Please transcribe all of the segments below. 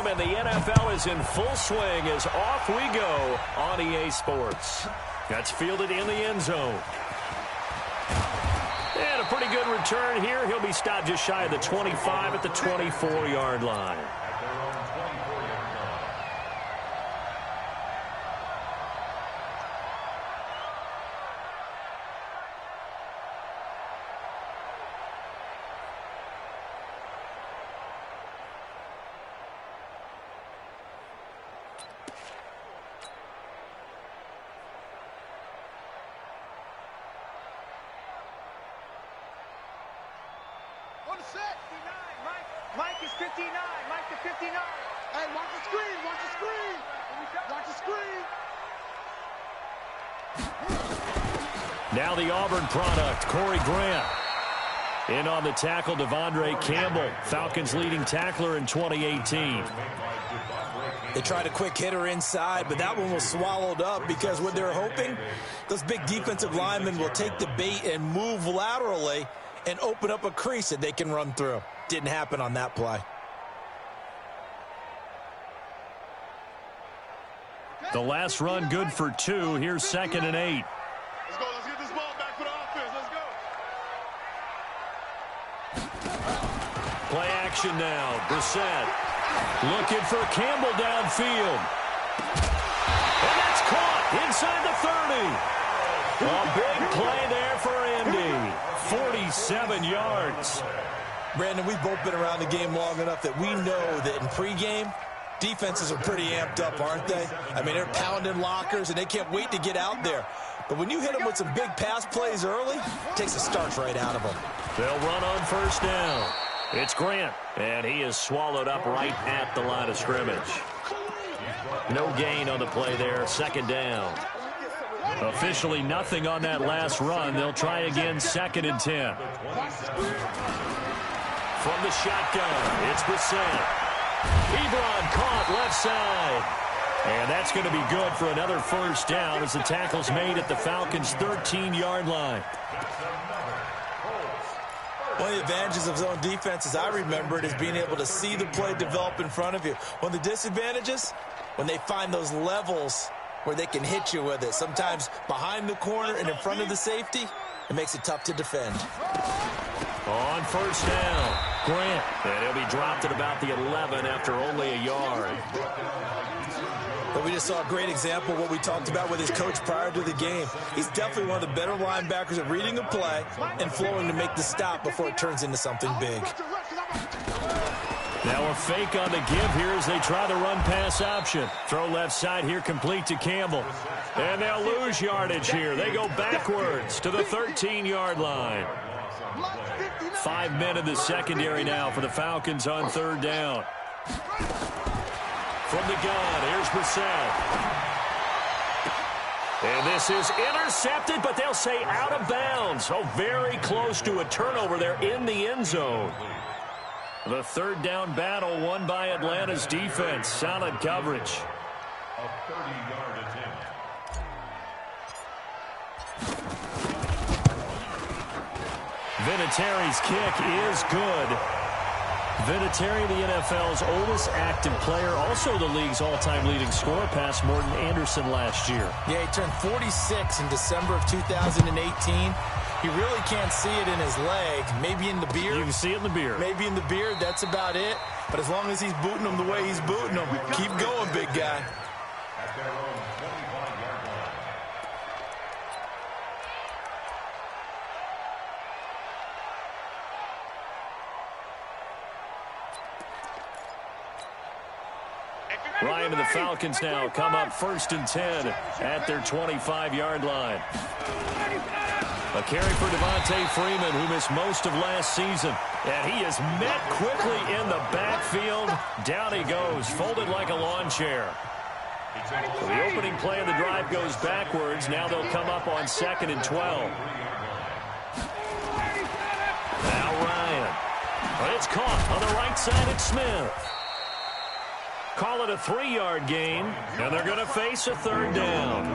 momentum, and the NFL is in full swing as off we go on EA Sports. That's fielded in the end zone. And a pretty good return here. He'll be stopped just shy of the 25 at the 24-yard line. Mike is 59. Mike to 59. Hey, watch the screen. Watch the screen. Watch the screen. Now the Auburn product, Corey Grant. In on the tackle, Devondre Campbell, Falcons' leading tackler in 2018. They tried a quick hitter inside, but that one was swallowed up because what they're hoping, those big defensive linemen will take the bait and move laterally and open up a crease that they can run through. Didn't happen on that play. The last run good for 2. Here's 2nd and 8. Let's go. Let's get this ball back for the offense. Let's go. Play action now. Brissett looking for Campbell downfield. And that's caught inside the 30. A big play there for Indy. 47 yards. Brandon, we've both been around the game long enough that we know that in pregame, defenses are pretty amped up, aren't they? I mean, they're pounding lockers, and they can't wait to get out there. But when you hit them with some big pass plays early, it takes the starch right out of them. They'll run on first down. It's Grant, and he is swallowed up right at the line of scrimmage. No gain on the play there, 2nd down. Officially nothing on that last run. They'll try again, 2nd and 10. From the shotgun, it's Brissett. Ebron caught left side. And that's going to be good for another first down as the tackle's made at the Falcons' 13-yard line. One of the advantages of zone defense, as I remember it, is being able to see the play develop in front of you. One of the disadvantages, when they find those levels where they can hit you with it. Sometimes behind the corner and in front of the safety, it makes it tough to defend. On first down, Grant. And he'll be dropped at about the 11 after only a yard. But we just saw a great example of what we talked about with his coach prior to the game. He's definitely one of the better linebackers at reading a play and flowing to make the stop before it turns into something big. Now a fake on the give here as they try the run-pass option. Throw left side here complete to Campbell. And they'll lose yardage here. They go backwards to the 13-yard line. 5 men in the secondary now for the Falcons on 3rd down. From the gun, here's Brissett. And this is intercepted, but they'll say out of bounds. Oh, very close to a turnover there in the end zone. The 3rd down battle won by Atlanta's defense. Solid coverage. A 30-yard attempt. Vinatieri's kick is good. Vinatieri, the NFL's oldest active player, also the league's all-time leading scorer, past Morton Anderson last year. Yeah, he turned 46 in December of 2018. You really can't see it in his leg. Maybe in the beard. You can see it in the beard. Maybe in the beard. That's about it. But as long as he's booting him the way he's booting him, keep going, big guy. At their own 25-yard line. Ryan and the Falcons now come up 1st and 10 at their 25-yard line. A carry for Devontae Freeman, who missed most of last season. And he is met quickly in the backfield. Down he goes, folded like a lawn chair. So the opening play of the drive goes backwards. Now they'll come up on 2nd and 12. Now Ryan. But it's caught on the right side at Smith. Call it a 3-yard gain, and they're going to face a 3rd down.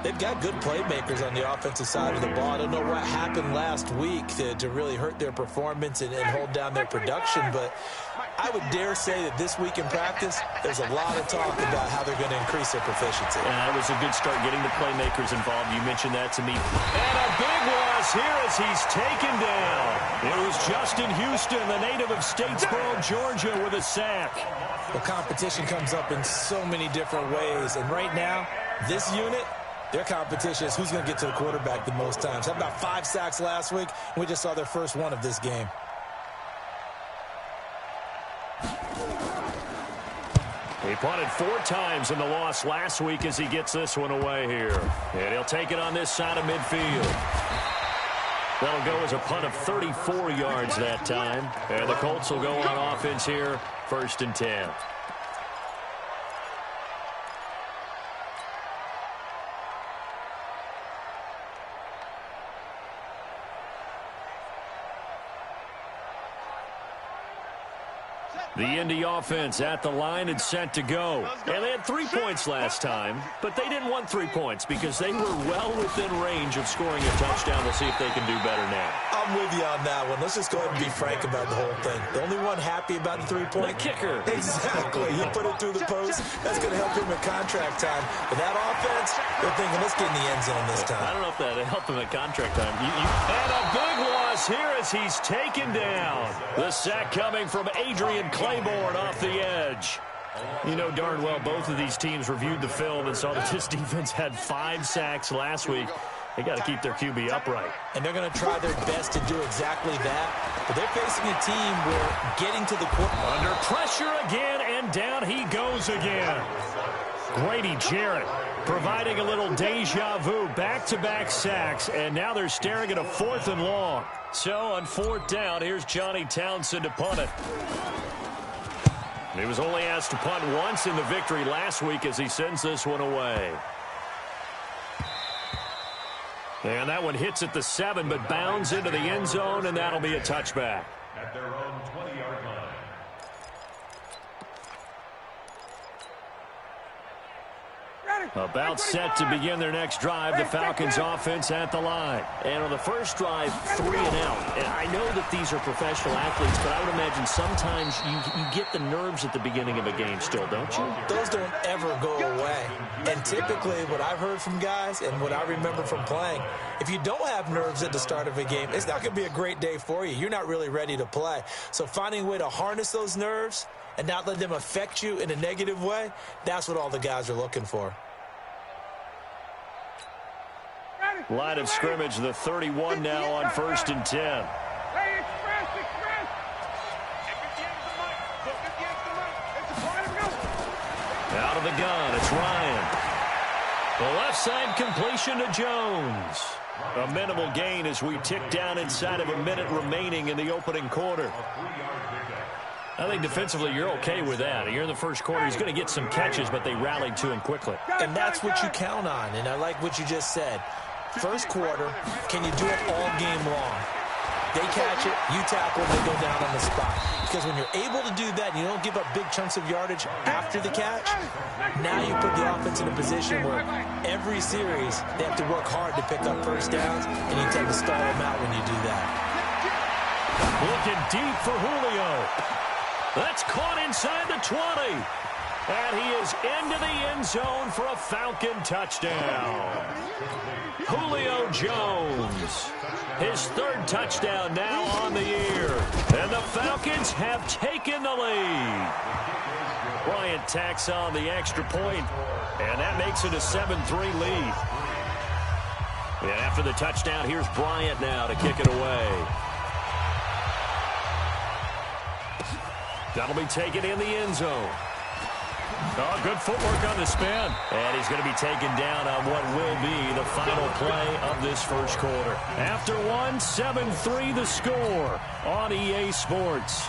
They've got good playmakers on the offensive side of the ball. I don't know what happened last week to really hurt their performance and hold down their production, but I would dare say that this week in practice, there's a lot of talk about how they're going to increase their proficiency. Yeah, it was a good start getting the playmakers involved. You mentioned that to me. And a big loss here as he's taken down. It was Justin Houston, the native of Statesboro, Georgia, with a sack. The competition comes up in so many different ways. And right now, this unit, their competition is who's going to get to the quarterback the most times. How about 5 sacks last week? We just saw their first one of this game. He punted 4 times in the loss last week as he gets this one away here. And he'll take it on this side of midfield. That'll go as a punt of 34 yards that time. And the Colts will go on offense here, 1st and 10. The Indy offense at the line and set to go. And they had 3 points last time, but they didn't want 3 points because they were well within range of scoring a touchdown. We'll see if they can do better now. I'm with you on that one. Let's just go ahead and be frank about the whole thing. The only one happy about the 3-point? The kicker. Exactly. You put it through the post. That's going to help him at contract time. But that offense, they're thinking, let's get in the end zone this time. I don't know if that helped him at contract time. And a big loss here as he's taken down. The sack coming from Adrian Claiborne off the edge. You know darn well both of these teams reviewed the film and saw that this defense had 5 sacks last week. They got to keep their QB upright. And they're going to try their best to do exactly that. But they're facing a team where getting to the quarterback. Under pressure again, and down he goes again. Grady Jarrett providing a little deja vu, back-to-back sacks, and now they're staring at a 4th and long. So on 4th down, here's Johnny Townsend to punt it. He was only asked to punt once in the victory last week as he sends this one away. And that one hits at the 7, but bounds into the end zone, and that'll be a touchback. At their own 20-yard line. About set to begin their next drive, the Falcons offense at the line. And on the first drive, 3 and out. And I know that these are professional athletes, but I would imagine sometimes you get the nerves at the beginning of a game still, don't you? Those don't ever go away. And typically what I've heard from guys and what I remember from playing, if you don't have nerves at the start of a game, it's not going to be a great day for you. You're not really ready to play. So finding a way to harness those nerves and not let them affect you in a negative way, that's what all the guys are looking for. Line of scrimmage, the 31 now on 1st and 10. Out of the gun, it's Ryan. The left side completion to Jones. A minimal gain as we tick down inside of a minute remaining in the opening quarter. I think defensively you're okay with that. You're in the first quarter. He's going to get some catches, but they rallied to him quickly. And that's what you count on, and I like what you just said. First quarter, can you do it all game long? They catch it, you tackle, they go down on the spot. Because when you're able to do that, and you don't give up big chunks of yardage after the catch, now you put the offense in a position where every series they have to work hard to pick up first downs, and you tend to stall them out when you do that. Looking deep for Julio. That's caught inside the 20. And he is into the end zone for a Falcon touchdown. Julio Jones, his 3rd touchdown now on the year. And the Falcons have taken the lead. Bryant tacks on the extra point, and that makes it a 7-3 lead. And after the touchdown, here's Bryant now to kick it away. That'll be taken in the end zone. Oh, good footwork on the spin. And he's going to be taken down on what will be the final play of this first quarter. After 7-3 the score on EA Sports.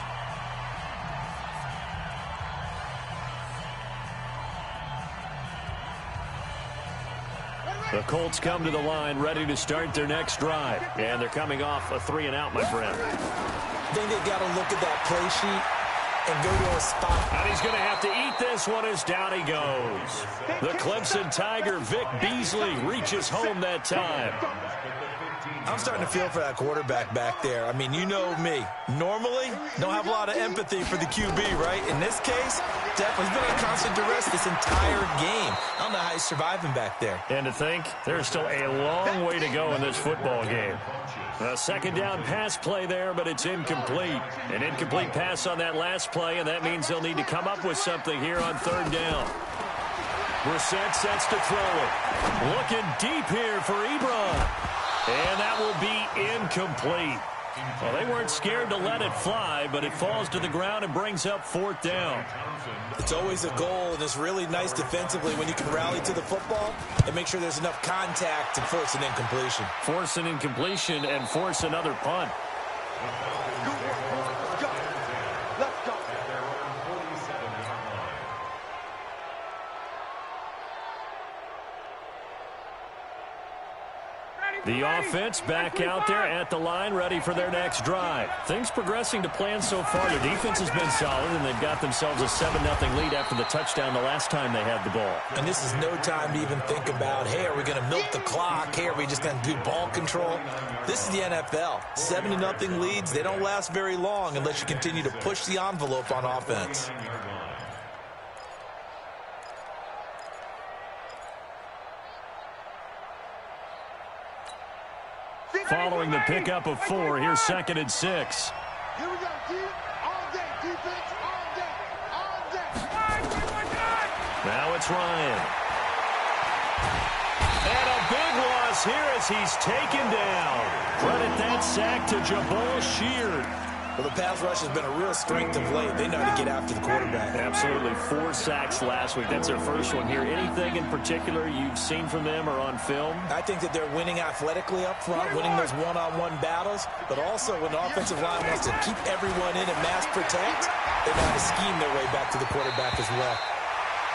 The Colts come to the line ready to start their next drive. And they're coming off a 3 and out, my friend. I think they've got to look at that play sheet and go to a spot. And he's going to have to eat get this one as down he goes. The Clemson Tiger, Vic Beasley, reaches home that time. I'm starting to feel for that quarterback back there. I mean, you know me. Normally, don't have a lot of empathy for the QB, right? In this case, definitely. He's been under constant duress this entire game. I don't know how he's surviving back there. And to think, there's still a long way to go in this football game. A second down pass play there, but it's incomplete. An incomplete pass on that last play, and that means they'll need to come up with something here on third down. Brissett sets to throw it. Looking deep here for Ebron. And that will be incomplete. Well, they weren't scared to let it fly, but it falls to the ground and brings up fourth down. It's always a goal, and it's really nice defensively when you can rally to the football and make sure there's enough contact to force an incompletion. Force an incompletion and force another punt. The offense back out there at the line, ready for their next drive. Things progressing to plan so far. Their defense has been solid, and they've got themselves a 7-0 lead after the touchdown the last time they had the ball. And this is no time to even think about, hey, are we going to milk the clock? Hey, are we just going to do ball control? This is the NFL. 7-0 leads, they don't last very long unless you continue to push the envelope on offense. Following the pickup of 4, here's 2nd and 6. Here we go, D. All day, defense, all day, all day. Now it's Ryan. And a big loss here as he's taken down. Credit that sack to Jabal Sheard. Well, the pass rush has been a real strength of late. They know how to get after the quarterback. Absolutely. 4 sacks last week. That's their first one here. Anything in particular you've seen from them or on film? I think that they're winning athletically up front, winning those one-on-one battles, but also when the offensive line wants to keep everyone in and mass protect, they know how to scheme their way back to the quarterback as well.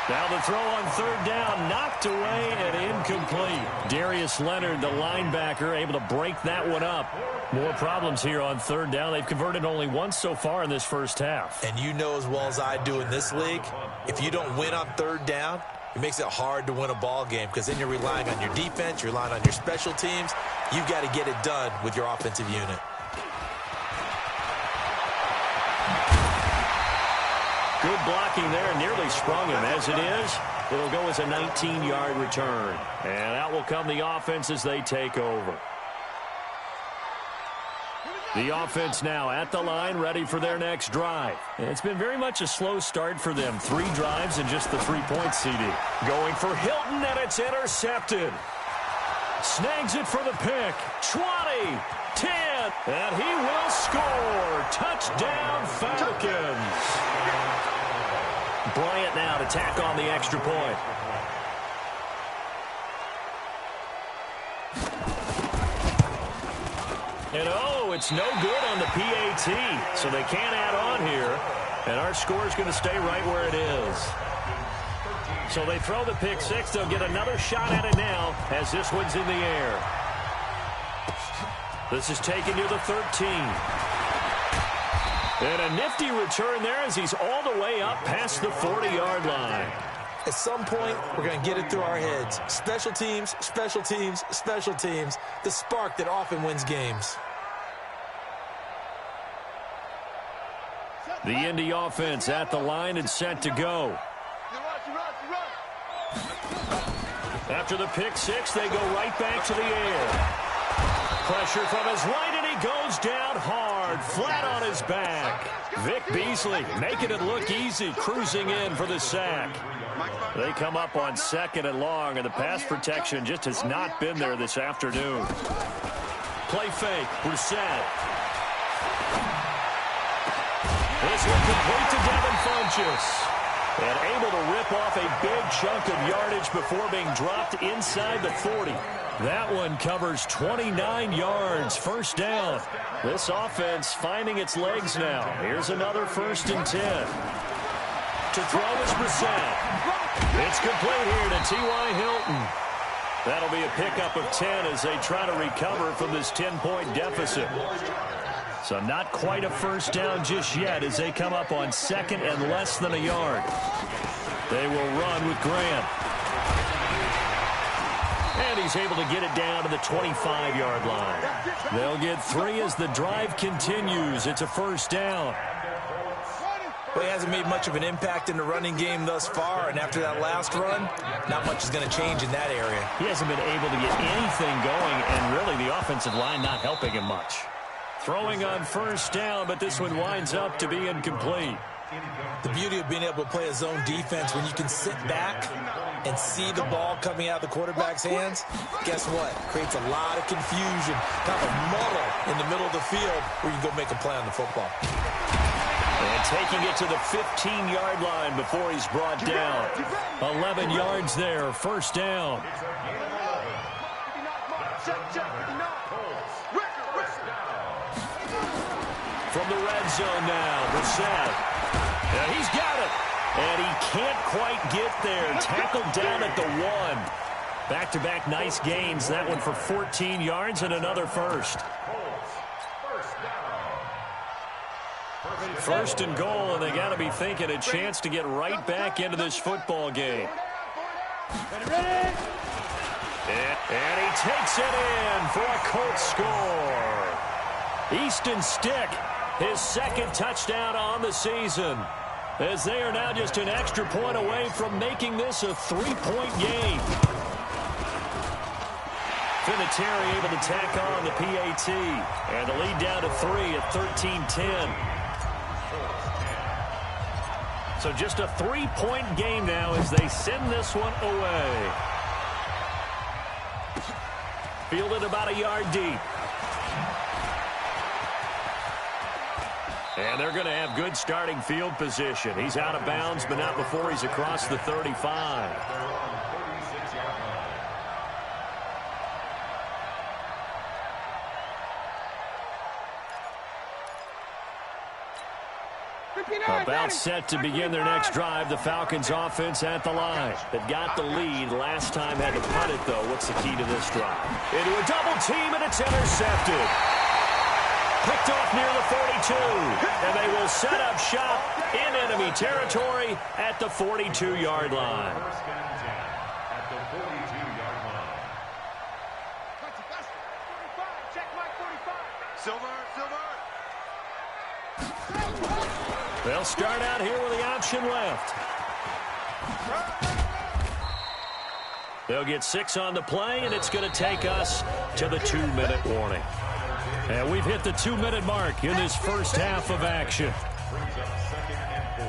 Now the throw on third down, knocked away and incomplete. Darius Leonard, the linebacker, able to break that one up. More problems here on third down. They've converted only once so far in this first half. And you know as well as I do in this league, if you don't win on third down, it makes it hard to win a ball game because then you're relying on your defense, you're relying on your special teams. You've got to get it done with your offensive unit. Good blocking there, nearly sprung him. As it is, it'll go as a 19-yard return. And out will come the offense as they take over. The offense now at the line, ready for their next drive. It's been very much a slow start for them. 3 drives and just the 3-point CD. Going for Hilton, and it's intercepted. Snags it for the pick. 20, 10, and he will score. Touchdown, Falcons. Bryant now to tack on the extra point. And oh, it's no good on the PAT, so they can't add on here. And our score is going to stay right where it is. So they throw the pick 6. They'll get another shot at it now as this one's in the air. This is taken near the 13. And a nifty return there as he's all the way up past the 40-yard line. At some point, we're going to get it through our heads. Special teams, special teams, special teams. The spark that often wins games. The Indy offense at the line and set to go. After the pick 6, they go right back to the air. Pressure from his right, and he goes down hard, flat on his back. Vic Beasley making it look easy, cruising in for the sack. They come up on 2nd and long, and the pass protection just has not been there this afternoon. Play fake, Brissett. This one complete to Devin Funchess. And able to rip off a big chunk of yardage before being dropped inside the 40. That one covers 29 yards, first down. This offense finding its legs now. Here's another 1st and 10. To throw is Brissett. It's complete here to T.Y. Hilton. That'll be a pickup of 10 as they try to recover from this 10-point deficit. So not quite a first down just yet as they come up on second and less than a yard. They will run with Grant. And he's able to get it down to the 25-yard line. They'll get 3 as the drive continues. It's a first down. Well, he hasn't made much of an impact in the running game thus far, and after that last run, not much is going to change in that area. He hasn't been able to get anything going, and really the offensive line not helping him much. Throwing on first down, but this one winds up to be incomplete. The beauty of being able to play a zone defense when you can sit back and see the ball coming out of the quarterback's hands, guess what? Creates a lot of confusion, kind of a muddle in the middle of the field where you can go make a play on the football. And taking it to the 15-yard line before he's brought down. 11 yards there, first down. From the red zone now, Brissett. Yeah, he's got it. And he can't quite get there. Tackled down at the 1. Back-to-back nice gains. That one for 14 yards and another first. First and goal, and they got to be thinking a chance to get right back into this football game. And he takes it in for a Colts score. Easton Stick, his second touchdown on the season, as they are now just an extra point away from making this a 3-point game. Vinatieri able to tack on the PAT, and the lead down to 3 at 13-10. So just a 3-point game now as they send this one away. Fielded about a yard deep. And they're going to have good starting field position. He's out of bounds, but not before he's across the 35. About set to begin their next drive. The Falcons offense at the line. They've got the lead. Last time had to punt it, though. What's the key to this drive? Into a double team, and it's intercepted. Picked off near the 42. And they will set up shop in enemy territory at the 42-yard line. At the 42-yard line. Silver. They'll start out here with the option left. They'll get 6 on the play, and it's going to take us to the 2-minute warning. And we've hit the 2-minute mark in this first half of action. Brings up 2nd and 4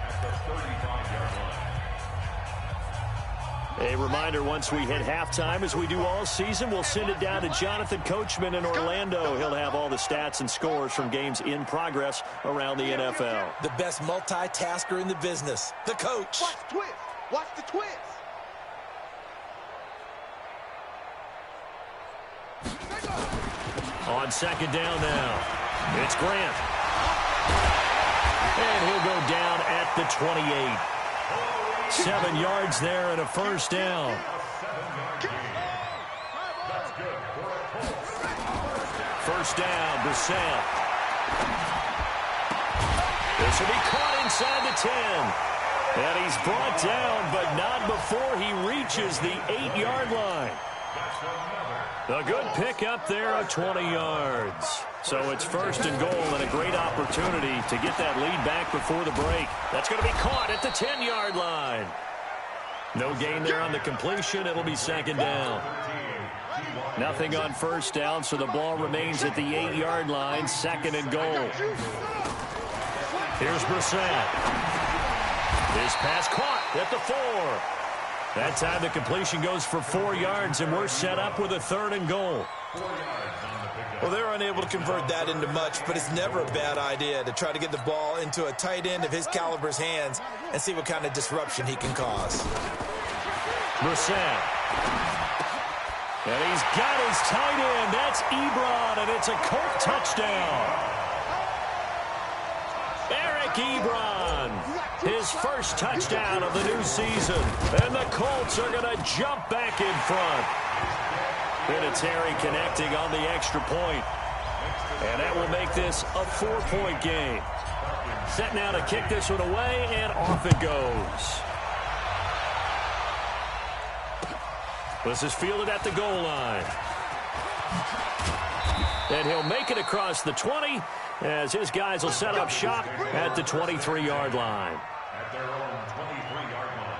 at the 35-yard line. A reminder, once we hit halftime, as we do all season, we'll send it down to Jonathan Coachman in Orlando. He'll have all the stats and scores from games in progress around the NFL. The best multitasker in the business, the coach. Watch the twist. Watch the twist. On second down now, it's Grant. And he'll go down at the 28. 7 yards there and a first down. First down, Brissett. This will be caught inside the 10. And he's brought down, but not before he reaches the 8-yard line. A good pickup there of 20 yards. So it's first and goal and a great opportunity to get that lead back before the break. That's going to be caught at the 10-yard line. No gain there on the completion. It'll be second down. Nothing on first down, so the ball remains at the 8-yard line. Second and goal. Here's Brissett. His pass caught at the 4. That time the completion goes for 4 yards, and we're set up with a third and goal. Well, they're unable to convert that into much, but it's never a bad idea to try to get the ball into a tight end of his caliber's hands and see what kind of disruption he can cause. Brissett. And he's got his tight end. That's Ebron, and it's a Colt touchdown. Eric Ebron, his first touchdown of the new season. And the Colts are going to jump back in front. Vinatieri connecting on the extra point. And that will make this a 4-point game. Set now to kick this one away, and off it goes. This is fielded at the goal line. And he'll make it across the 20 as his guys will set up shop at the 23-yard line. At their own 23-yard line.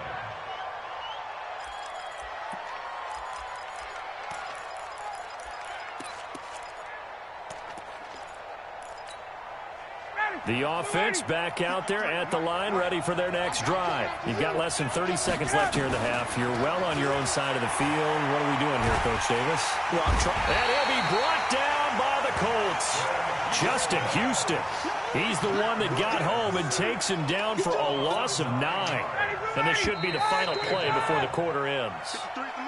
The offense back out there at the line, ready for their next drive. You've got less than 30 seconds left here in the half. You're well on your own side of the field. What are we doing here, Coach Davis? Well, and he'll be brought down by the Colts. Justin Houston. He's the one that got home and takes him down for a loss of 9. And this should be the final play before the quarter ends.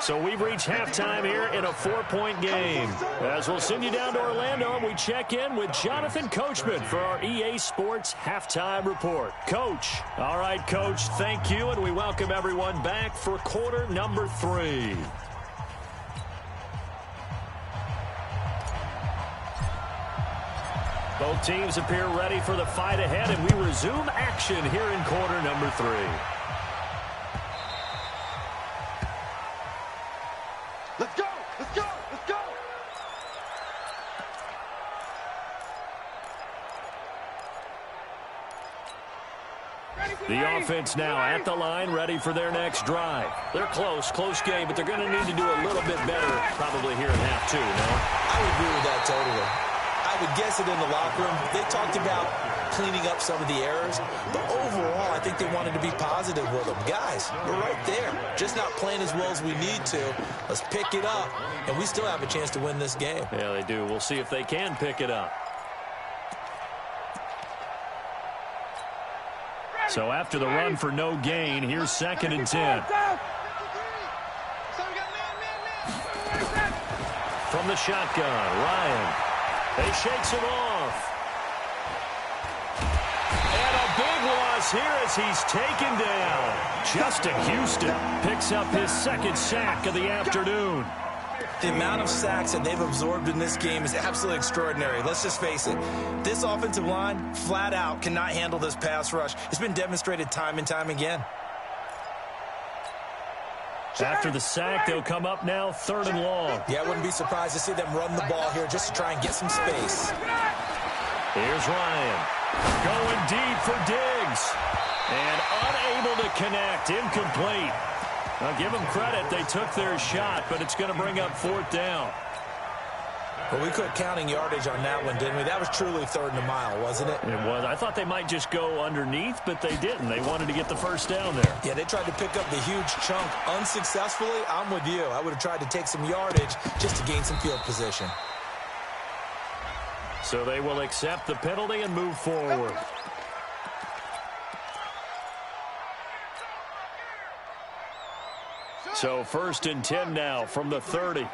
So we've reached halftime here in a 4-point game. As we'll send you down to Orlando, and we check in with Jonathan Coachman for our EA Sports Halftime Report. Coach. All right, Coach, thank you, and we welcome everyone back for quarter number 3. Both teams appear ready for the fight ahead, and we resume action here in quarter number 3. Let's go! Let's go! Let's go! The offense now at the line, ready for their next drive. They're close game, but they're going to need to do a little bit better probably here in half 2, no? I would agree with that totally. I would guess it in the locker room. They talked about cleaning up some of the errors, but overall, I think they wanted to be positive with them. Guys, we're right there. Just not playing as well as we need to. Let's pick it up, and we still have a chance to win this game. Yeah, they do. We'll see if they can pick it up. So after the run for no gain, here's 2nd and 10. From the shotgun, Ryan. They shakes him off. And a big loss here as he's taken down. Justin Houston picks up his 2nd sack of the afternoon. The amount of sacks that they've absorbed in this game is absolutely extraordinary. Let's just face it. This offensive line, flat out, cannot handle this pass rush. It's been demonstrated time and time again. After the sack, they'll come up now 3rd and long. Yeah, I wouldn't be surprised to see them run the ball here just to try and get some space. Here's Ryan. Going deep for Diggs. And unable to connect. Incomplete. I'll give them credit. They took their shot, but it's going to bring up 4th down. Well, we quit counting yardage on that one, didn't we? That was truly 3rd and a mile, wasn't it? It was. I thought they might just go underneath, but they didn't. They wanted to get the 1st down there. Yeah, they tried to pick up the huge chunk unsuccessfully. I'm with you. I would have tried to take some yardage just to gain some field position. So they will accept the penalty and move forward. So 1st and 10 now from the 30.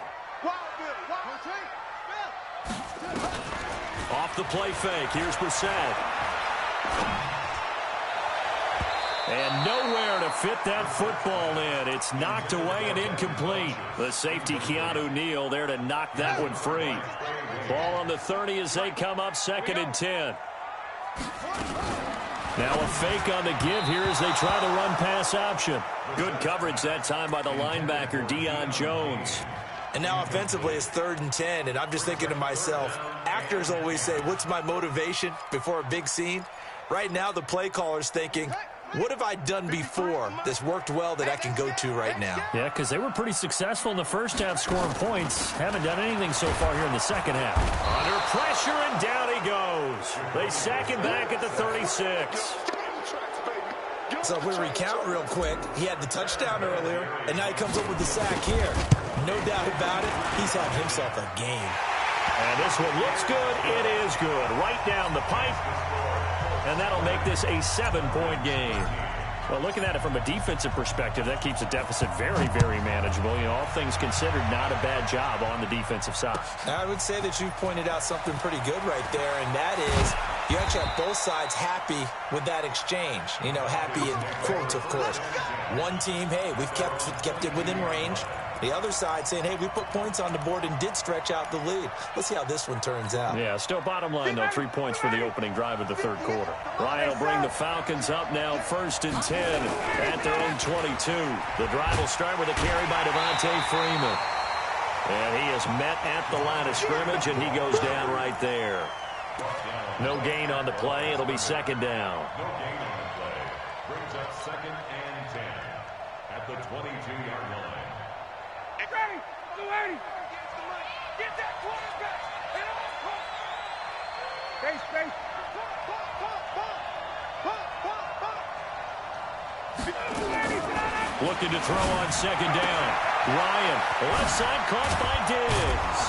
Off the play fake. Here's Brissett. And nowhere to fit that football in. It's knocked away and incomplete. The safety, Keanu Neal, there to knock that one free. Ball on the 30 as they come up 2nd and 10. Now a fake on the give here as they try the run pass option. Good coverage that time by the linebacker, Deion Jones. And now offensively it's 3rd and 10, and I'm just thinking to myself, actors always say, what's my motivation before a big scene? Right now the play caller's thinking, what have I done before that's worked well that I can go to right now? Yeah, because they were pretty successful in the first half scoring points. Haven't done anything so far here in the second half. Under pressure, and down he goes. They sack him back at the 36. So if we recount real quick, he had the touchdown earlier, and now he comes up with the sack here. No doubt about it, he's had himself a game. And this one looks good. It is good. Right down the pipe. And that'll make this a 7-point game. Well, looking at it from a defensive perspective, that keeps the deficit very, very manageable. You know, all things considered, not a bad job on the defensive side. I would say that you've pointed out something pretty good right there, and that is You actually have both sides happy with that exchange. You know, happy in quotes, of course. One team, hey, we've kept it within range. The other side saying, hey, we put points on the board and did stretch out the lead. Let's see how this one turns out. Yeah, still bottom line, though, 3 points for the opening drive of the third quarter. Ryan will bring the Falcons up now, 1st and 10 at their own 22. The drive will start with a carry by Devontae Freeman. And he is met at the line of scrimmage, and he goes down right there. No gain on the play. It'll be second down. No gain on the play. Brings up 2nd and 10 at the 22-yard line. Ready, ready. Get that quarterback. And on. Space. Pump. Looking to throw on second down. Ryan, left side, caught by Diggs.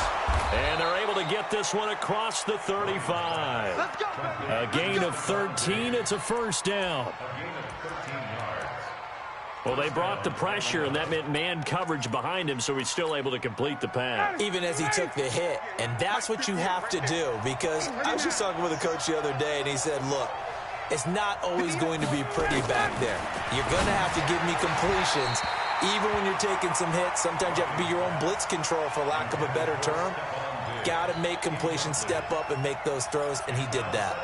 And they're able to get this one across the 35. Let's go. A gain of 13. It's a first down. A gain of 13 yards. Well, they brought the pressure, and that meant man coverage behind him, so he's still able to complete the pass. Even as he took the hit. And that's what you have to do, because I was just talking with a coach the other day, and he said, look, it's not always going to be pretty back there. You're going to have to give me completions. Even when you're taking some hits, sometimes you have to be your own blitz control, for lack of a better term. Got to make completions, step up, and make those throws, and he did that.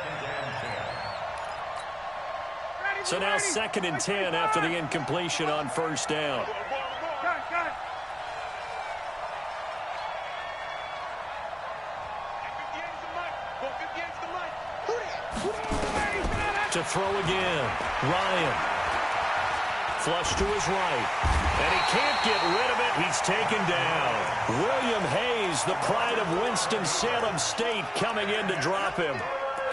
So now 2nd and 10 after the incompletion on first down. To throw again. Ryan. Flush to his right. And he can't get rid of it. He's taken down. William Hayes, the pride of Winston-Salem State, coming in to drop him.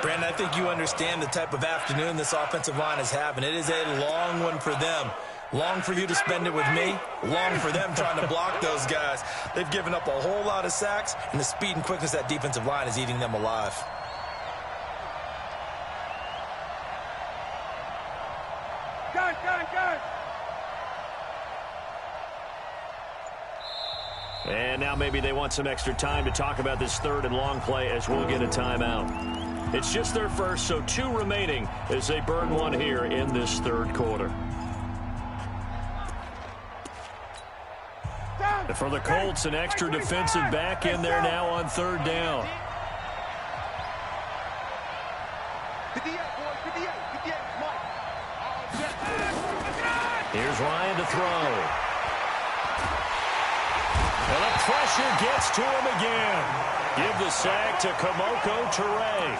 Brandon, I think you understand the type of afternoon this offensive line is having. It is a long one for them. Long for you to spend it with me. Long for them trying to block those guys. They've given up a whole lot of sacks, and the speed and quickness of that defensive line is eating them alive. Gun. And now maybe they want some extra time to talk about this 3rd and long play, as we'll get a timeout. It's just their first, so 2 remaining as they burn one here in this third quarter. And for the Colts, an extra defensive back in there now on 3rd down. 58, boys, 58, Mike. Here's Ryan to throw. And the pressure gets to him again. Give the sack to Kamoko Toure.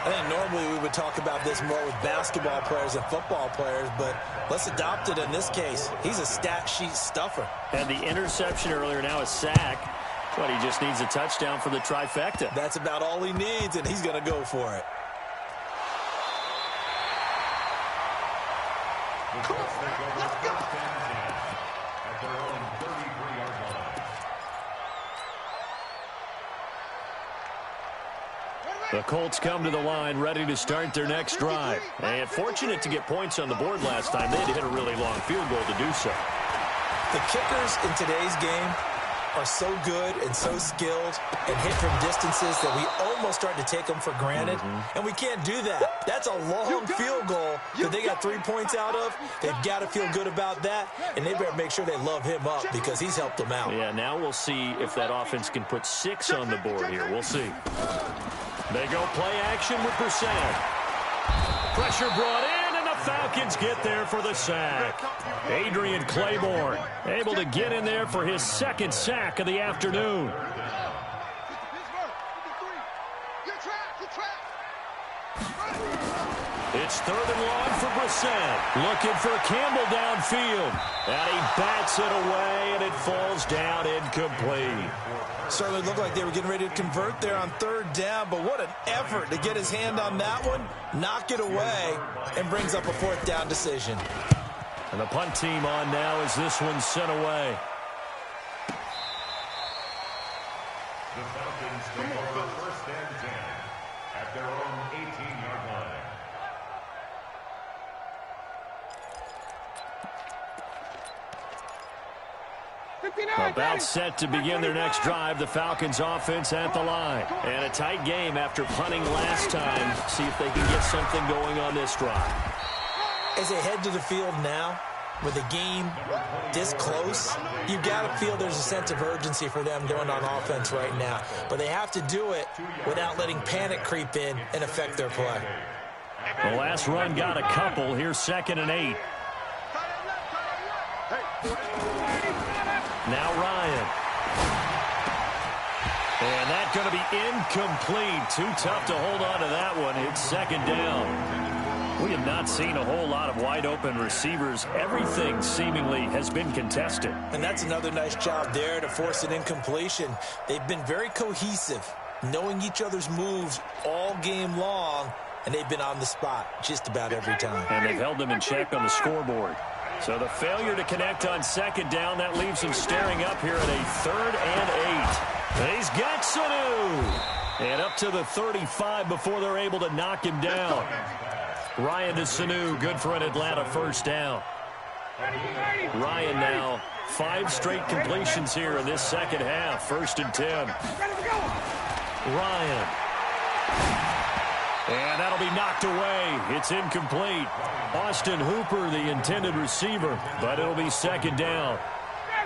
I think normally we would talk about this more with basketball players and football players, but let's adopt it in this case. He's a stat sheet stuffer. Had the interception earlier, now a sack. But he just needs a touchdown for the trifecta. That's about all he needs, and he's going to go for it. The Colts take over 1st and 10 at their own 33-yard line. The Colts come to the line ready to start their next drive. And fortunate to get points on the board last time. They had to hit a really long field goal to do so. The kickers in today's game are so good and so skilled and hit from distances that we almost start to take them for granted. And we can't do that. That's a long field goal that they got 3 points out of. They've got to feel good about that, and they better make sure they love him up because he's helped them out. Yeah, now we'll see if that offense can put 6 on the board here. We'll see. They go play action with Brissett. Pressure brought in, and the Falcons get there for the sack. Adrian Claiborne able to get in there for his 2nd sack of the afternoon. It's 3rd and long for Brissett. Looking for Campbell downfield. And he bats it away, and it falls down incomplete. Certainly looked like they were getting ready to convert there on 3rd down, but what an effort to get his hand on that one, knock it away, and brings up a 4th down decision. And the punt team on now as this one's sent away. The Falcons take over 1st and 10 at their own 18-yard line. About set to begin their next drive, the Falcons offense at the line. And a tight game after punting last time. See if they can get something going on this drive. As they head to the field now, with a game this close, you've got to feel there's a sense of urgency for them going on offense right now. But they have to do it without letting panic creep in and affect their play. The last run got a couple. Here's 2nd and 8. Now Ryan. And that's going to be incomplete. Too tough to hold on to that one. It's 2nd down. We have not seen a whole lot of wide-open receivers. Everything seemingly has been contested. And that's another nice job there to force an incompletion. They've been very cohesive, knowing each other's moves all game long, and they've been on the spot just about every time. And they've held them in check on the scoreboard. So the failure to connect on 2nd down, that leaves him staring up here at a 3rd and 8. He's got Sanu. And up to the 35 before they're able to knock him down. Ryan to Sanu, good for an Atlanta 1st down. Ryan now, 5 straight completions here in this 2nd half. 1st and 10. Ryan. And that'll be knocked away. It's incomplete. Austin Hooper, the intended receiver, but it'll be 2nd down.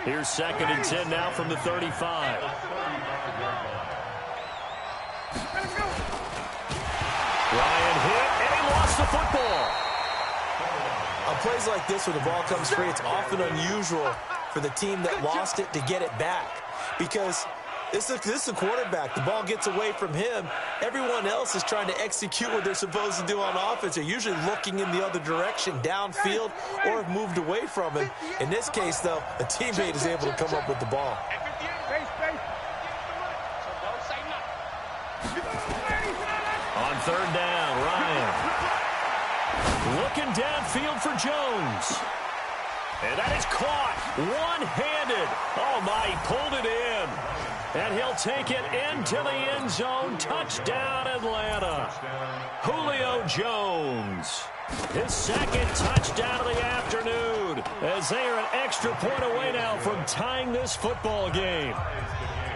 Here's 2nd and 10 now from the 35. Ryan hit, and he lost the football. On plays like this where the ball comes free, it's often unusual for the team that lost it to get it back. Because this is a quarterback. The ball gets away from him. Everyone else is trying to execute what they're supposed to do on offense. They're usually looking in the other direction, downfield, or have moved away from him. In this case, though, a teammate is able to come up with the ball. On 3rd down, Ryan. Looking downfield for Jones. And that is caught one-handed. Oh, my, he pulled it in. And he'll take it into the end zone. Touchdown, Atlanta. Julio Jones. His 2nd touchdown of the afternoon. As they are an extra point away now from tying this football game.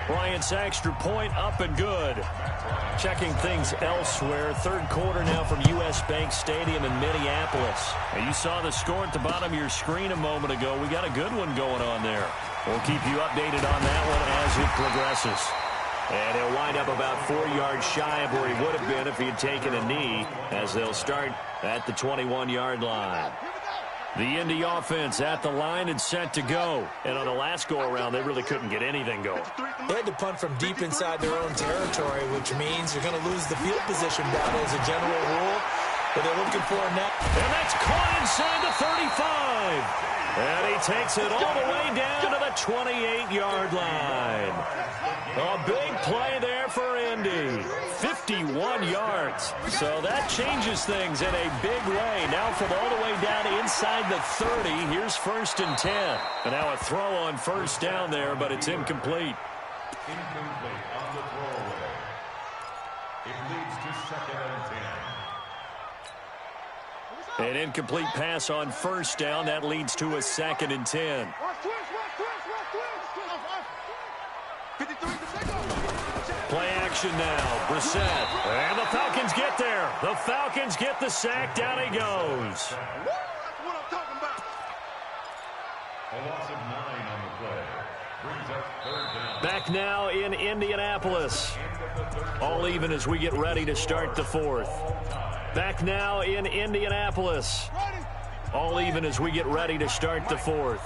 Bryant's extra point up and good. Checking things elsewhere. 3rd quarter now from U.S. Bank Stadium in Minneapolis. And you saw the score at the bottom of your screen a moment ago. We got a good one going on there. We'll keep you updated on that one as it progresses. And he'll wind up about 4 yards shy of where he would have been if he had taken a knee, as they'll start at the 21-yard line. The Indy offense at the line and set to go. And on the last go-around, they really couldn't get anything going. They had to punt from deep inside their own territory, which means you're going to lose the field position battle as a general rule. But they're looking for a net. And that's caught inside the 35. And he takes it all the way down to the 28-yard line. A big play there for Indy. 51 yards. So that changes things in a big way. Now from all the way down inside the 30, here's 1st and 10. And now a throw on 1st down there, but it's incomplete. Incomplete on the throwaway. It leads to 2nd and 10. An incomplete pass on 1st down. That leads to a 2nd and 10. Play action now. Brissett. And the Falcons get there. The Falcons get the sack. Down he goes. That's what I'm talking about. A loss of 9 on the play. Brings up 3rd down. Back now in Indianapolis. All even as we get ready to start the 4th. Back now in Indianapolis. All even as we get ready to start the 4th.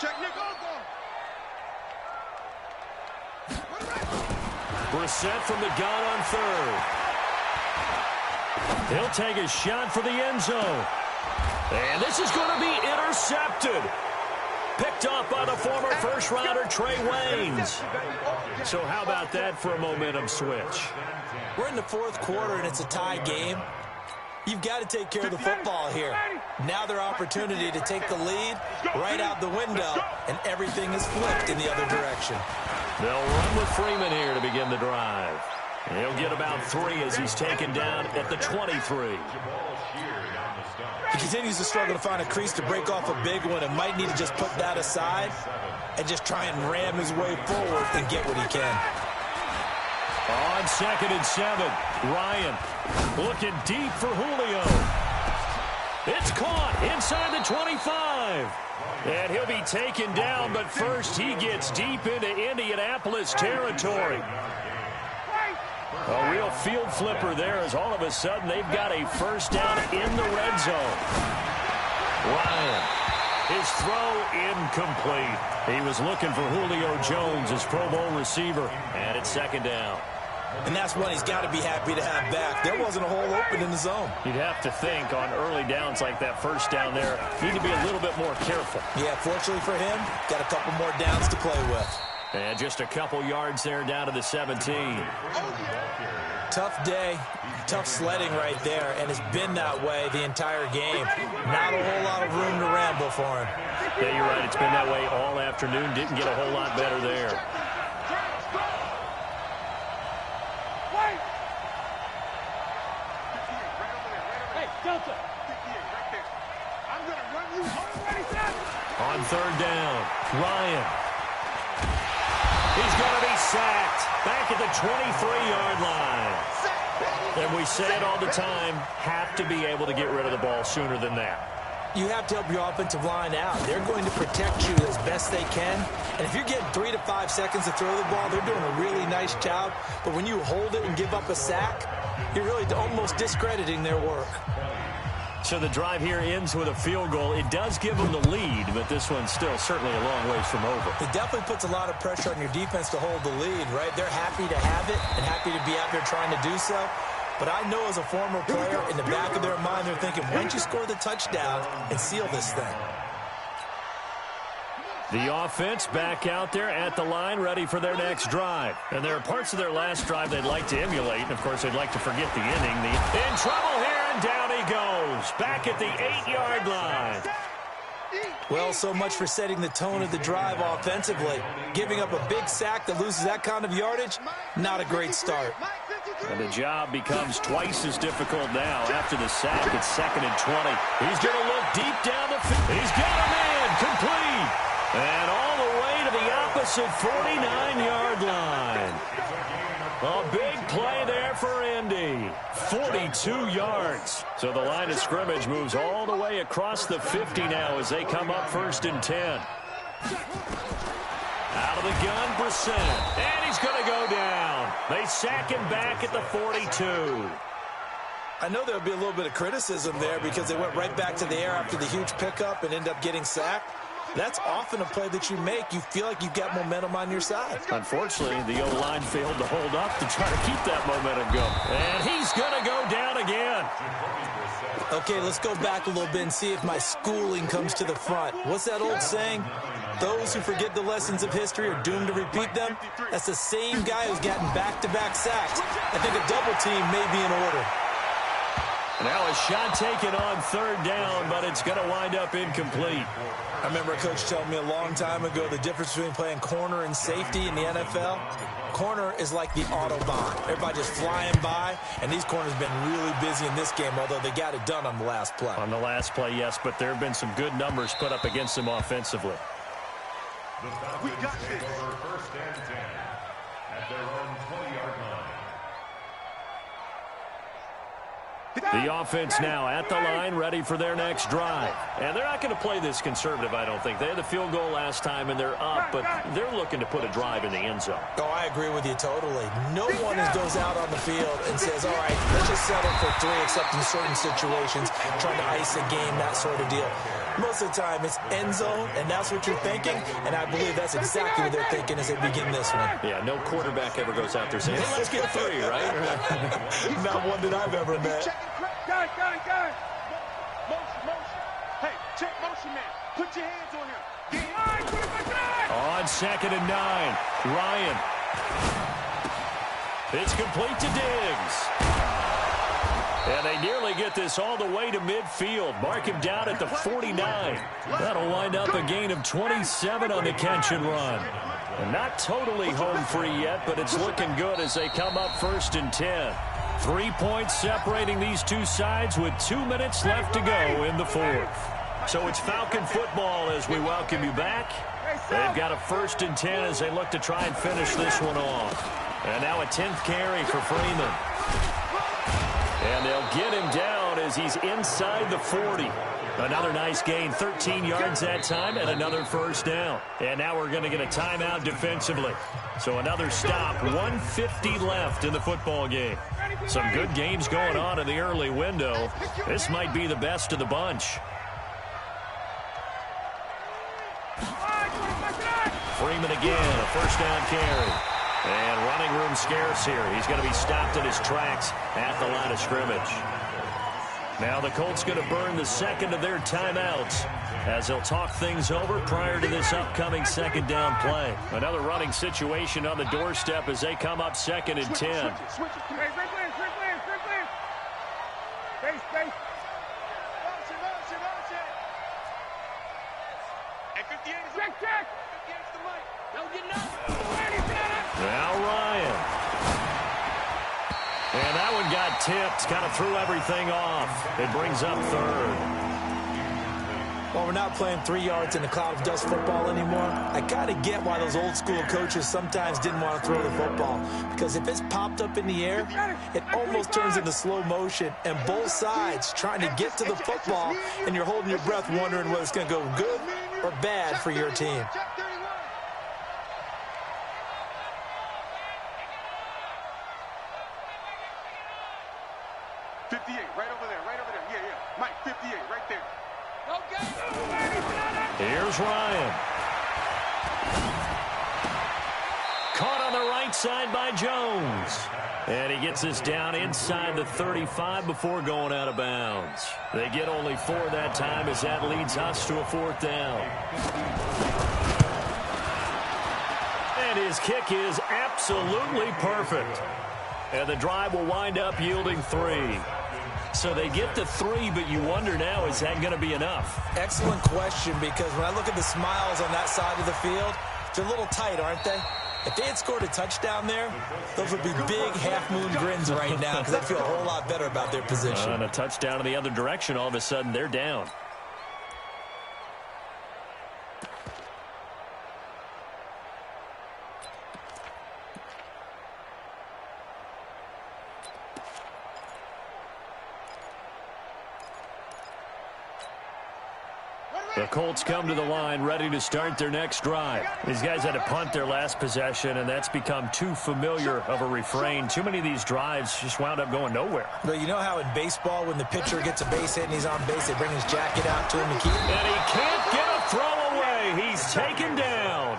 Check Nick. Brissett from the gun on 3rd. He'll take a shot for the end zone. And this is going to be intercepted. Picked off by the former first-rounder Trey Waynes. So how about that for a momentum switch? We're in the 4th quarter, and it's a tie game. You've got to take care of the football here. Now their opportunity to take the lead right out the window, and everything is flipped in the other direction. They'll run with Freeman here to begin the drive. He'll get about 3 as he's taken down at the 23. He continues to struggle to find a crease to break off a big one and might need to just put that aside and just try and ram his way forward and get what he can. On 2nd and 7, Ryan looking deep for Julio. It's caught inside the 25. And he'll be taken down, but first he gets deep into Indianapolis territory. A real field flipper there as all of a sudden they've got a first down in the red zone. Ryan, his throw incomplete. He was looking for Julio Jones, his Pro Bowl receiver, and it's 2nd down. And that's one he's got to be happy to have back. There wasn't a hole open in the zone. You'd have to think on early downs like that first down there, need to be a little bit more careful. Yeah, fortunately for him, got a couple more downs to play with. And just a couple yards there down to the 17. Tough day, tough sledding right there, and it's been that way the entire game. Not a whole lot of room to ramble for him. Yeah, you're right. It's been that way all afternoon. Didn't get a whole lot better there. On 3rd down, Ryan. He's going to be sacked back at the 23-yard line. And we say it all the time, have to be able to get rid of the ball sooner than that. You have to help your offensive line out. They're going to protect you as best they can. And if you're getting 3 to 5 seconds to throw the ball, they're doing a really nice job. But when you hold it and give up a sack, you're really almost discrediting their work. So the drive here ends with a field goal. It does give them the lead, but this one's still certainly a long ways from over. It definitely puts a lot of pressure on your defense to hold the lead, right? They're happy to have it and happy to be out there trying to do so. But I know as a former player, in the back of their mind, they're thinking, why don't you score the touchdown and seal this thing? The offense back out there at the line, ready for their next drive. And there are parts of their last drive they'd like to emulate. And, of course, they'd like to forget the inning. In trouble here, and down he goes. Back at the 8-yard line. Well, so much for setting the tone of the drive offensively. Giving up a big sack that loses that kind of yardage, not a great start. And the job becomes twice as difficult now. After the sack, it's 2nd and 20. He's going to look deep down the field. He's got him in, complete. And all the way to the opposite 49-yard line. A big play there for Indy. 42 yards. So the line of scrimmage moves all the way across the 50 now as they come up 1st and 10. Out of the gun, Brissett. And he's going to go down. They sack him back at the 42. I know there'll be a little bit of criticism there because they went right back to the air after the huge pickup and end up getting sacked. That's often a play that you make. You feel like you've got momentum on your side. Unfortunately, the O-line failed to hold up to try to keep that momentum going. And he's going to go down again. Okay, let's go back a little bit and see if my schooling comes to the front. What's that old saying? Those who forget the lessons of history are doomed to repeat them. That's the same guy who's gotten back-to-back sacks. I think a double team may be in order. Now a shot taken on 3rd down, but it's going to wind up incomplete. I remember a coach telling me a long time ago the difference between playing corner and safety in the NFL. Corner is like the Autobahn. Everybody just flying by, and these corners have been really busy in this game, although they got it done on the last play. On the last play, yes, but there have been some good numbers put up against them offensively. We got this. 1st and 10 at their own 20-yard line. The offense now at the line, ready for their next drive. And they're not going to play this conservative, I don't think. They had the field goal last time, and they're up, but they're looking to put a drive in the end zone. Oh, I agree with you totally. No one goes out on the field and says, all right, let's just settle for 3, except in certain situations, trying to ice a game, that sort of deal. Most of the time, it's end zone, and that's what you're thinking, and I believe that's exactly what they're thinking as they begin this one. Yeah, no quarterback ever goes out there saying, hey, let's get 3, right? Not one that I've ever met. Got it. Motion. Hey, check motion, man. Put your hands on him. On 2nd and 9, Ryan. It's complete to Diggs. And they nearly get this all the way to midfield. Mark him down at the 49. That'll wind up a gain of 27 on the catch and run. And not totally home free yet, but it's looking good as they come up 1st and 10. 3 points separating these two sides with 2 minutes left to go in the fourth. So it's Falcon football as we welcome you back. They've got a 1st and 10 as they look to try and finish this one off. And now a 10th carry for Freeman. And they'll get him down as he's inside the 40. Another nice gain, 13 yards that time, and another first down. And now we're going to get a timeout defensively. So another stop, 1:50 left in the football game. Some good games going on in the early window. This might be the best of the bunch. Freeman again, a first down carry. And running room scarce here. He's going to be stopped in his tracks at the line of scrimmage. Now the Colts going to burn the second of their timeouts as they'll talk things over prior to this upcoming second down play. Another running situation on the doorstep as they come up 2nd and 10. Now Ryan. And that one got tipped, kind of threw everything off. It brings up 3rd. Well, we're not playing 3 yards in a cloud of dust football anymore. I kind of get why those old school coaches sometimes didn't want to throw the football. Because if it's popped up in the air, it almost turns into slow motion. And both sides trying to get to the football, and you're holding your breath wondering whether it's going to go good or bad for your team. Here's Ryan. Caught on the right side by Jones. And he gets this down inside the 35 before going out of bounds. They get only 4 that time as that leads us to a 4th down. And his kick is absolutely perfect. And the drive will wind up yielding 3. So they get to 3, but you wonder now, is that going to be enough? Excellent question, because when I look at the smiles on that side of the field, they're a little tight, aren't they? If they had scored a touchdown there, those would be big half-moon grins right now because they'd feel a whole lot better about their position. And a touchdown in the other direction, all of a sudden they're down. The Colts come to the line ready to start their next drive. These guys had to punt their last possession, and that's become too familiar of a refrain. Too many of these drives just wound up going nowhere. But you know how in baseball, when the pitcher gets a base hit and he's on base, they bring his jacket out to him to keep him? And he can't get a throw away. He's taken down.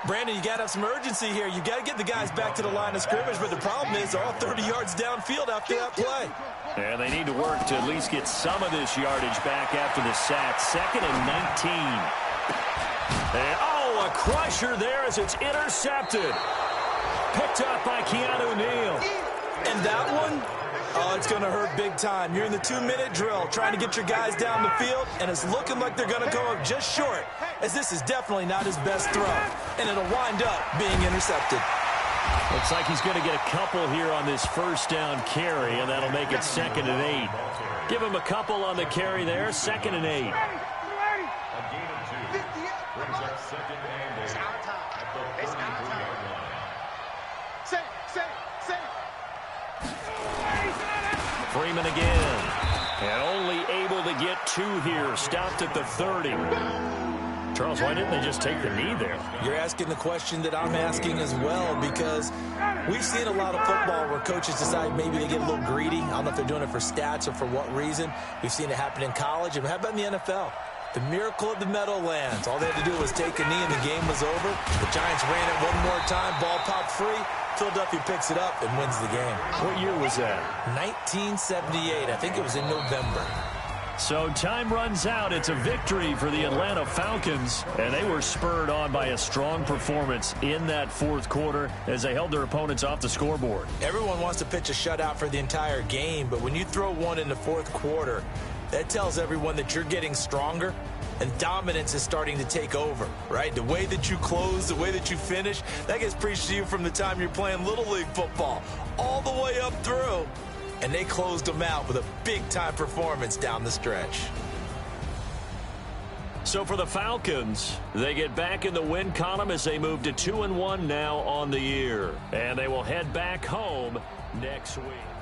Brandon, you got to have some urgency here. You got to get the guys back to the line of scrimmage, but the problem is they're all 30 yards downfield after that play. And they need to work to at least get some of this yardage back after the sack. 2nd and 19. And, oh, a crusher there as it's intercepted. Picked up by Keanu Neal. And that one, oh, it's going to hurt big time. You're in the 2-minute drill trying to get your guys down the field, and it's looking like they're going to go up just short, as this is definitely not his best throw, and it'll wind up being intercepted. Looks like he's going to get a couple here on this first down carry, and that'll make it 2nd and 8. Give him a couple on the carry there, 2nd and 8. A gain of 2 brings up 2nd and 8 at the 33-yard line. Freeman again, and only able to get 2 here, stopped at the 30. Charles, why didn't they just take the knee there? You're asking the question that I'm asking as well, because we've seen a lot of football where coaches decide maybe they get a little greedy. I don't know if they're doing it for stats or for what reason. We've seen it happen in college, and how about in the NFL? The miracle of the Meadowlands. All they had to do was take a knee, and the game was over. The Giants ran it one more time, ball popped free. Philadelphia picks it up and wins the game. What year was that? 1978. I think it was in November. So time runs out. It's a victory for the Atlanta Falcons, and they were spurred on by a strong performance in that fourth quarter as they held their opponents off the scoreboard. Everyone wants to pitch a shutout for the entire game, but when you throw one in the fourth quarter, That tells everyone that you're getting stronger and dominance is starting to take over, right? The way that you close, the way that you finish, that gets preached to you from the time you're playing Little League football all the way up through. And they closed them out with a big-time performance down the stretch. So for the Falcons, they get back in the win column as they move to 2-1 now on the year. And they will head back home next week.